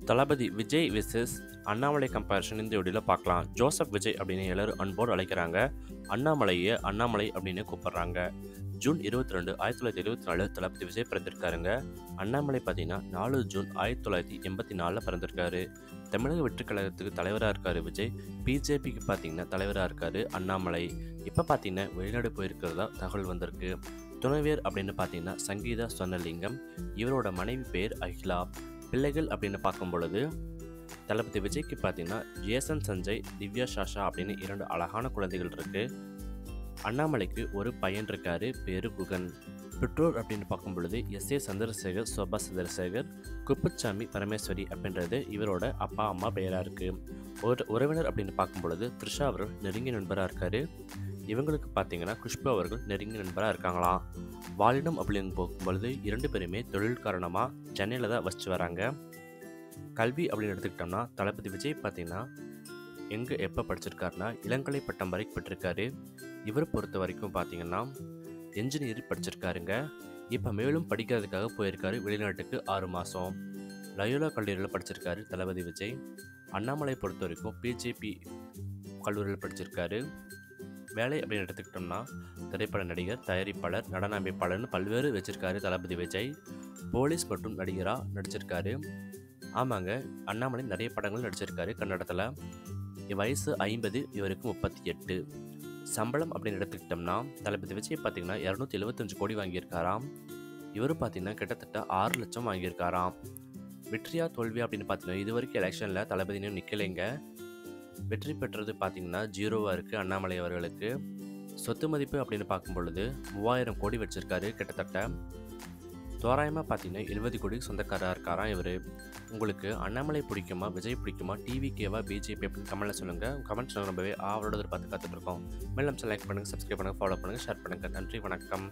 தளபதி Vijay versus Annamalai comparison இந்த வீடியோவில் பார்க்கலாம். ஜோசப் விஜய் அப்படின்னு எல்லாரும் அன்போடு அழைக்கிறாங்க. அண்ணாமலையை அண்ணாமலை அப்படின்னு கூப்பிடுறாங்க. ஜூன் 22, 1974 தளபதி விஜய் பிறந்திருக்காருங்க. அண்ணாமலை பார்த்தீங்கன்னா 4 ஜூன் 1984 பிறந்திருக்காரு. தமிழக வெற்றி கழகத்துக்கு தலைவராக இருக்காரு விஜய். பிஜேபிக்கு பார்த்தீங்கன்னா தலைவராக இருக்காரு அண்ணாமலை. இப்போ பார்த்தீங்கன்னா வெளிநாடு போயிருக்கிறதா தகவல் வந்திருக்கு. துணைவியர் அப்படின்னு பார்த்தீங்கன்னா சங்கீதா சொன்னலிங்கம். இவரோட மனைவி பேர் அகிலா. பிள்ளைகள் அப்படின்னு பார்க்கும் பொழுது தளபதி விஜய்க்கு பார்த்தீங்கன்னா ஜேசன் சஞ்சய், திவ்யா சாஷா அப்படின்னு 2 அழகான குழந்தைகள் இருக்கு. அண்ணாமலைக்கு ஒரு பையன் இருக்காரு, பேரு குகன். பெற்றோர் அப்படின்னு பார்க்கும் பொழுது எஸ்.ஏ. சந்திரசேகர், சோபா சந்திரசேகர், குப்புச்சாமி பரமேஸ்வரி அப்படின்றது இவரோட அப்பா அம்மா பெயராக இருக்கு. ஒரு உறவினர் அப்படின்னு பார்க்கும் பொழுது த்ரிஷா அவர்கள் நெருங்கிய நண்பராக இருக்காரு. இவங்களுக்கு பார்த்தீங்கன்னா குஷ்பு அவர்கள் நெருங்கிய நண்பராக இருக்காங்களாம். வாலிடம் அப்படின்னு போகும்பொழுது 2 பேருமே தொழில் காரணமாக சென்னையில் தான் வசித்து வராங்க. கல்வி அப்படின்னு எடுத்துக்கிட்டோம்னா தளபதி விஜய் பார்த்தீங்கன்னா எங்கே எப்போ படிச்சிருக்காருன்னா இளங்கலை பட்டம் வரைக்கும் பெற்றிருக்காரு. இவர் பொறுத்த வரைக்கும் பார்த்தீங்கன்னா என்ஜினியரிங் படிச்சிருக்காருங்க. இப்போ மேலும் படிக்கிறதுக்காக போயிருக்காரு வெளிநாட்டுக்கு 6 மாதம். லயோலா கல்லூரியில் படிச்சிருக்காரு தளபதி விஜய். அண்ணாமலை பொறுத்த வரைக்கும் பிஜேபி கல்லூரியில் படிச்சிருக்காரு. வேலை அப்படின்னு எடுத்துக்கிட்டோம்னா திரைப்பட நடிகர், தயாரிப்பாளர், நடன அமைப்பாளர்னு பல்வேறு வச்சிருக்காரு தளபதி விஜய். போலீஸ் மற்றும் நடிகராக நடிச்சிருக்காரு. ஆமாங்க, அண்ணாமலை நிறைய படங்கள் நடிச்சிருக்காரு கன்னடத்தில். வயசு 50, இவருக்கு 38. சம்பளம் அப்படின்னு எடுத்துக்கிட்டோம்னா தளபதி விஜய் பார்த்தீங்கன்னா 275 கோடி வாங்கியிருக்காராம். இவர் பார்த்தீங்கன்னா கிட்டத்தட்ட 6 லட்சம் வாங்கியிருக்காராம். வெற்றியா தோல்வியா அப்படின்னு பார்த்தீங்கன்னா இது வரைக்கும் எலெக்ஷனில் தளபதினு நிற்கலைங்க. வெற்றி பெற்றது பார்த்தீங்கன்னா 0வாக இருக்குது அண்ணாமலை அவர்களுக்கு. சொத்து மதிப்பு அப்படின்னு பார்க்கும் பொழுது 3000 கோடி வச்சிருக்காரு கிட்டத்தட்ட. தோராயமாக பார்த்தீங்கன்னா 70 கோடிக்கு சொந்தக்காராக இருக்காராம் இவர். உங்களுக்கு அண்ணாமலை பிடிக்குமா, விஜய் பிடிக்குமா, டிவிகேவா, பிஜேபி அப்படின்னு கமெண்ட்டில் சொல்லுங்கள். கமெண்ட்ஸ் ரொம்பவே ஆவலோட பார்த்து காத்துட்ருக்கோம். மேலும் லைக் பண்ணுங்கள், சப்ஸ்கிரைப் பண்ணுங்கள், ஃபாலோ பண்ணுங்கள், ஷேர் பண்ணுங்கள். நன்றி, வணக்கம்.